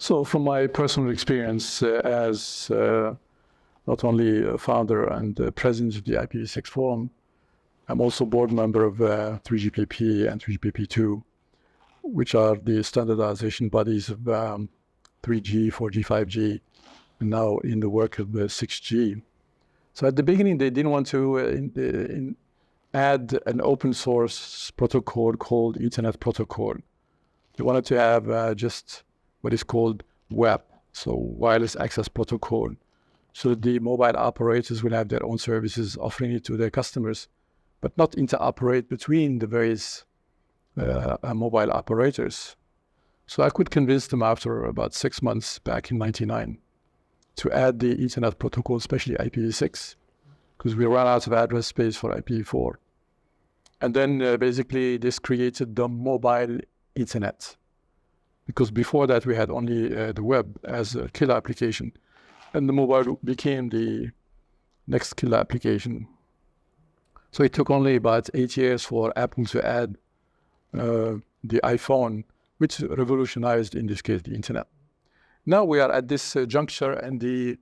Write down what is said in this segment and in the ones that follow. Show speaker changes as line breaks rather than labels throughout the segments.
So from my personal experience as not only a founder and president of the IPv6 Forum, I'm also board member of 3GPP and 3GPP2, which are the standardization bodies of 3G, 4G, 5G, and now in the work of 6G. So at the beginning, they didn't want to add an open source protocol called Ethernet protocol. They wanted to have just what is called WAP, so wireless access protocol, so that the mobile operators will have their own services offering it to their customers, but not interoperate between the various mobile operators. So I could convince them after about 6 months back in '99 to add the Ethernet protocol, especially IPv6, because we ran out of address space for IPv4. And then basically this created the mobile Ethernet, because before that we had only the web as a killer application, and the mobile became the next killer application. So it took only about 8 years for Apple to add the iPhone, which revolutionized, in this case, the internet. Now we are at this juncture, and the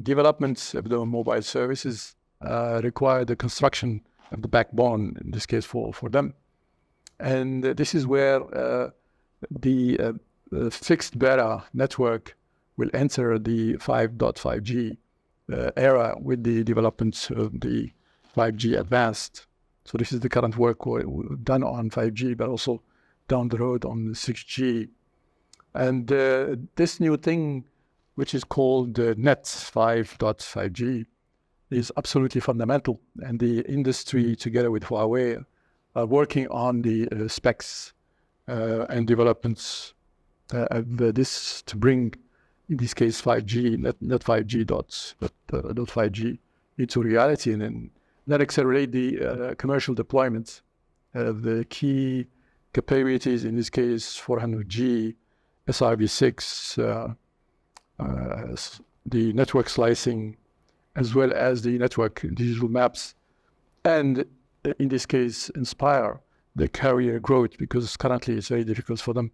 development of the mobile services require the construction of the backbone, in this case for them. And this is where the fixed beta network will enter the 5.5G era with the development of the 5G advanced. So this is the current work done on 5G, but also down the road on 6G. And this new thing, which is called Net 5.5G, is absolutely fundamental. And the industry, together with Huawei, are working on the specs and developments of this to bring, in this case, 5G, not 5G but 5G into reality, and then that accelerate the commercial deployment of the key capabilities, in this case 400G, SRv6, the network slicing, as well as the network digital maps, and in this case inspire the carrier growth, because currently it's very difficult for them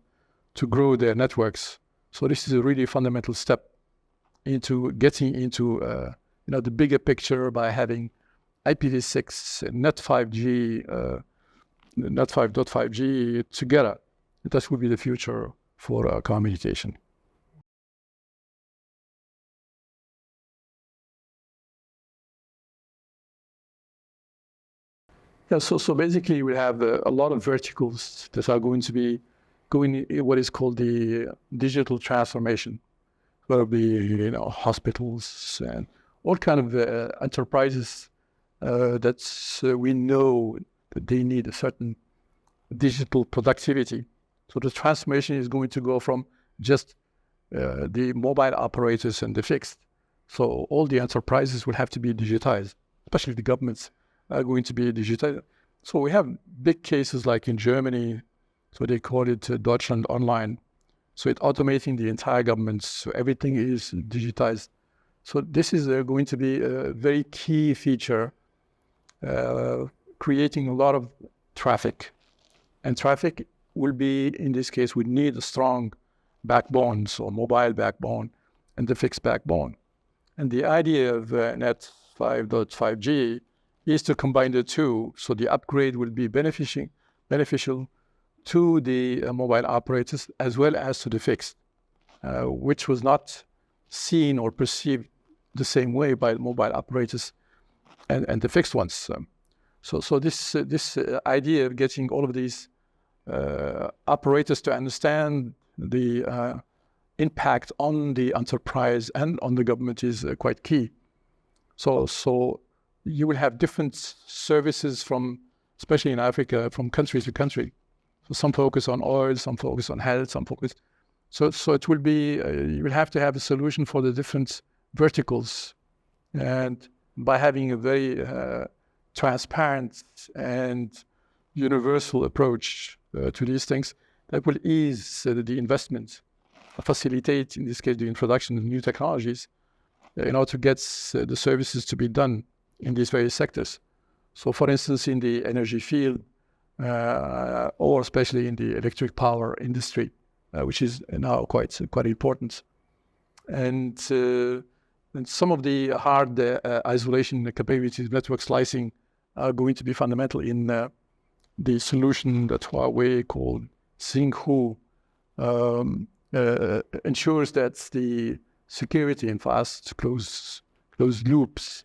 to grow their networks. So this is a really fundamental step into getting into the bigger picture by having IPv6, Net 5G, Net 5.5G together. That will be the future for communication. Yeah, so basically we have a lot of verticals that are going to be going in what is called the digital transformation, whether it be hospitals and all kind of enterprises that we know that they need a certain digital productivity. So the transformation is going to go from just the mobile operators and the fixed. So all the enterprises will have to be digitized, especially the governments are going to be digitized. So we have big cases like in Germany, so they call it Deutschland Online. So it's automating the entire government, so everything is digitized. So this is going to be a very key feature, creating a lot of traffic. And traffic will be, in this case, we need a strong backbone, so mobile backbone and the fixed backbone. And the idea of Net 5.5G is to combine the two, so the upgrade will be beneficial to the mobile operators as well as to the fixed, which was not seen or perceived the same way by mobile operators and the fixed ones. So this idea of getting all of these operators to understand the impact on the enterprise and on the government is quite key. So you will have different services from, especially in Africa, from country to country. So some focus on oil, some focus on health, some focus. So it will be, you will have to have a solution for the different verticals. And by having a very transparent and universal approach to these things, that will ease the investment, facilitate, in this case, the introduction of new technologies in order to get the services to be done in these various sectors. So for instance, in the energy field, or especially in the electric power industry, which is now quite important. And some of the hard isolation capabilities, network slicing, are going to be fundamental in the solution that Huawei called Xinghu, ensures that the security and fast closed loops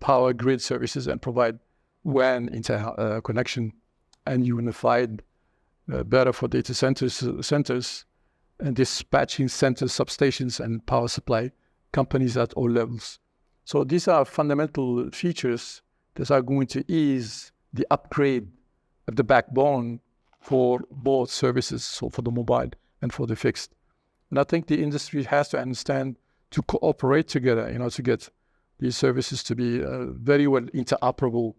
power grid services and provide WAN interconnection and unified better for data centers and dispatching centers, substations, and power supply companies at all levels. So these are fundamental features that are going to ease the upgrade of the backbone for both services, so for the mobile and for the fixed. And I think the industry has to understand to cooperate together, to get these services to be very well interoperable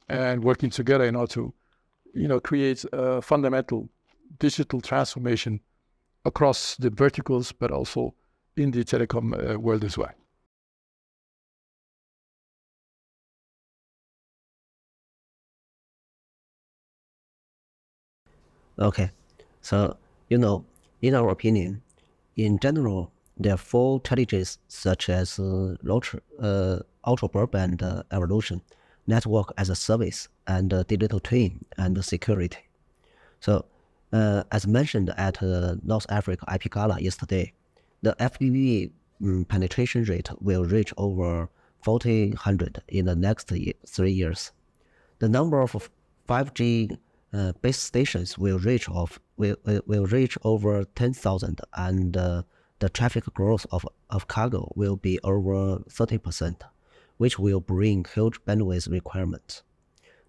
and working together in order to, create a fundamental digital transformation across the verticals, but also in the telecom world as well.
Okay, so, in our opinion, in general, there are 4 challenges such as ultra broadband evolution, network as a service, and digital twin, and security. So, as mentioned at North Africa IP Gala yesterday, the FDD penetration rate will reach over 1,400 in the next 3 years. The number of 5G base stations will reach over 10,000, and the traffic growth of cargo will be over 30%, which will bring huge bandwidth requirements.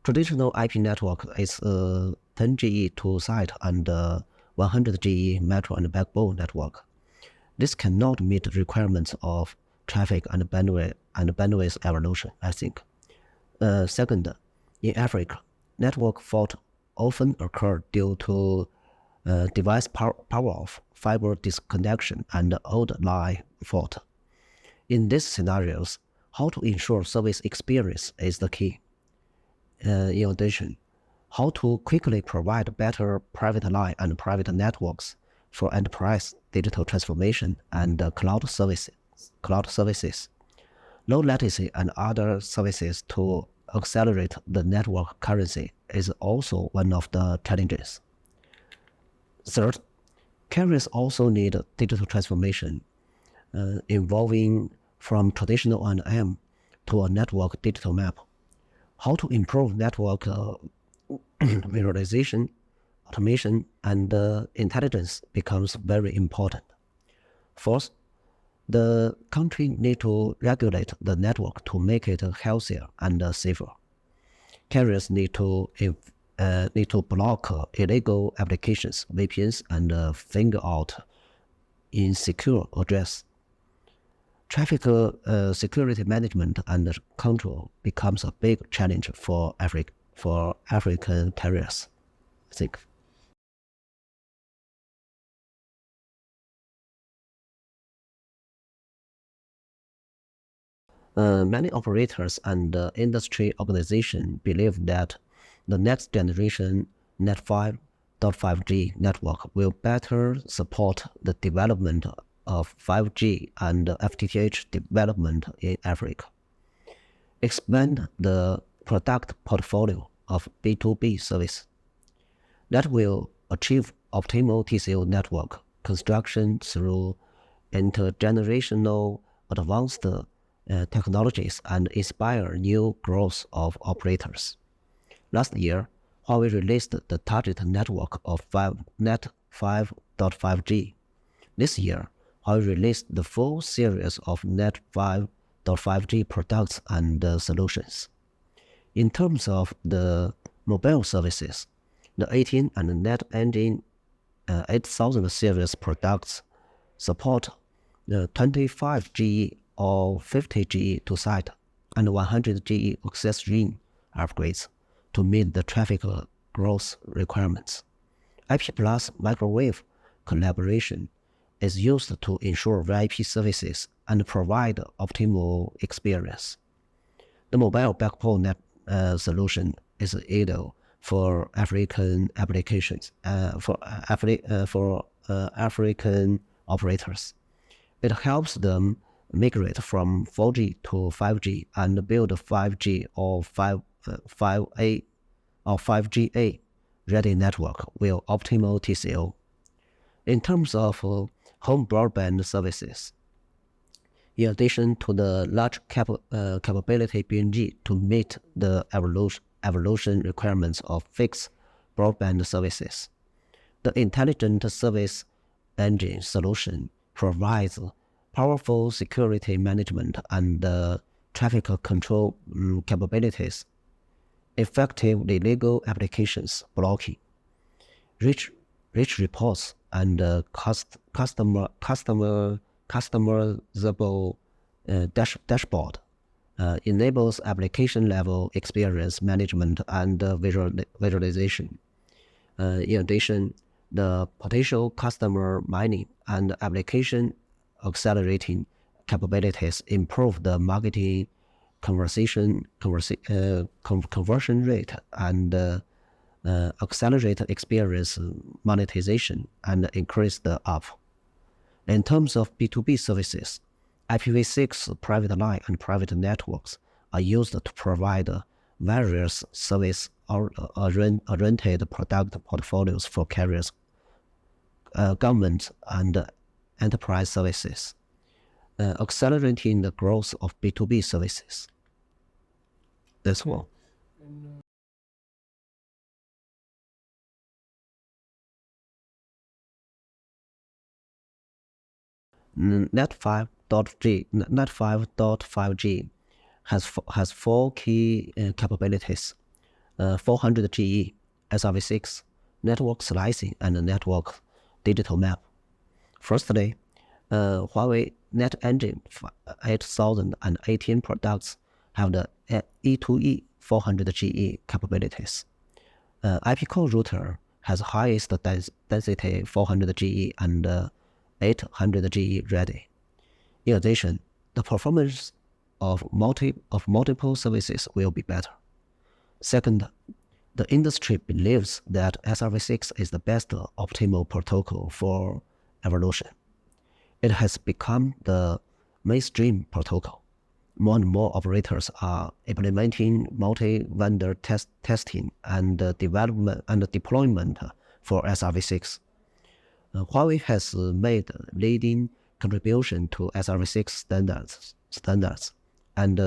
Traditional IP network is 10 GE to site and 100 GE metro and backbone network. This cannot meet the requirements of traffic and bandwidth evolution, I think. Second, in Africa, network fault often occur due to device power off, fiber disconnection, and old line fault. In these scenarios, how to ensure service experience is the key. In addition, how to quickly provide better private line and private networks for enterprise digital transformation and cloud services, low latency and other services to accelerate the network currency is also one of the challenges. Third, carriers also need digital transformation involving from traditional O&M to a network digital map. How to improve network visualization, automation, and intelligence becomes very important. Fourth, the country need to regulate the network to make it healthier and safer. Carriers need to block illegal applications, VPNs, and finger out insecure address. Traffic security management and control becomes a big challenge for African carriers, I think. Many operators and industry organizations believe that the next generation Net 5.5G network will better support the development of 5G and FTTH development in Africa. Expand the product portfolio of B2B service that will achieve optimal TCO network construction through intergenerational advanced technologies and inspire new growth of operators. Last year, Huawei released the target network of Net 5.5G. This year, Huawei released the full series of Net 5.5G products and solutions. In terms of the mobile services, the 18 and Net Engine 8000 series products support the 25G or 50G to site and 100G access ring upgrades to meet the traffic growth requirements. IP plus microwave collaboration is used to ensure VIP services and provide optimal experience. The mobile backbone solution is ideal for African applications, for African operators. It helps them migrate from 4G to 5G and build a 5G or 5A or 5GA ready network with optimal TCO. In terms of home broadband services, in addition to the large capability BNG to meet the evolution requirements of fixed broadband services, the intelligent service engine solution provides powerful security management and traffic control capabilities, effective legal applications blocking, rich reports, and customizable dashboard enables application-level experience management and visualization. In addition, the potential customer mining and application accelerating capabilities improve the marketing conversion rate and accelerate experience monetization and increase the ARPU. In terms of B2B services, IPv6 private line and private networks are used to provide various service-oriented product portfolios for carriers, government, and enterprise services, accelerating the growth of B2B services. That's all. Net 5.5G has four key capabilities: 400G, SRv6, network slicing, and network digital map. Firstly, Huawei Net Engine 8018 products have the E2E 400G capabilities. IP core router has highest density 400G and 800G ready. In addition, the performance of multiple services will be better. Second, the industry believes that SRv6 is the best optimal protocol for evolution. It has become the mainstream protocol. More and more operators are implementing multi-vendor testing and development and deployment for SRv6. Huawei has made leading contribution to SRv6 standards and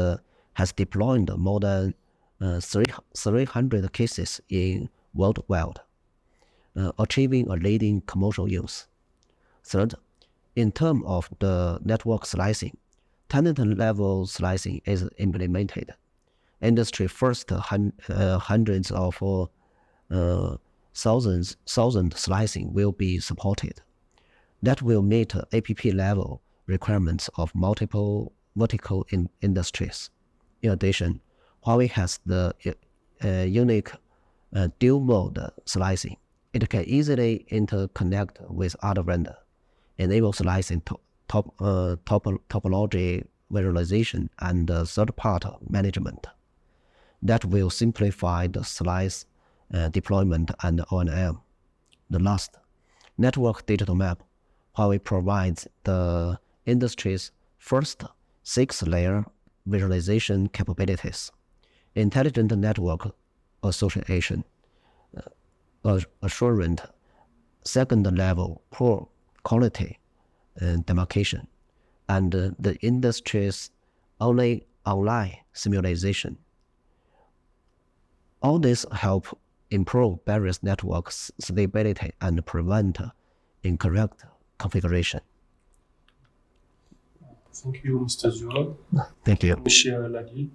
has deployed more than 300 cases in worldwide, achieving a leading commercial use. Third, in terms of the network slicing, tenant-level slicing is implemented. Industry first hundreds of thousand slicing will be supported. That will meet APP-level requirements of multiple vertical industries. In addition, Huawei has the unique dual-mode slicing. It can easily interconnect with other vendors, enable slicing topology visualization and third-party management. That will simplify the slice deployment and O&M. The last, network digital map. Huawei provides the industry's first 6-layer visualization capabilities, intelligent network association, assurance, second-level poor quality demarcation, and the industry's only online simulation. All this help improve various network stability and prevent incorrect configuration.
Thank you, Mr. Zuo.
Thank you.
Mr. Ladid.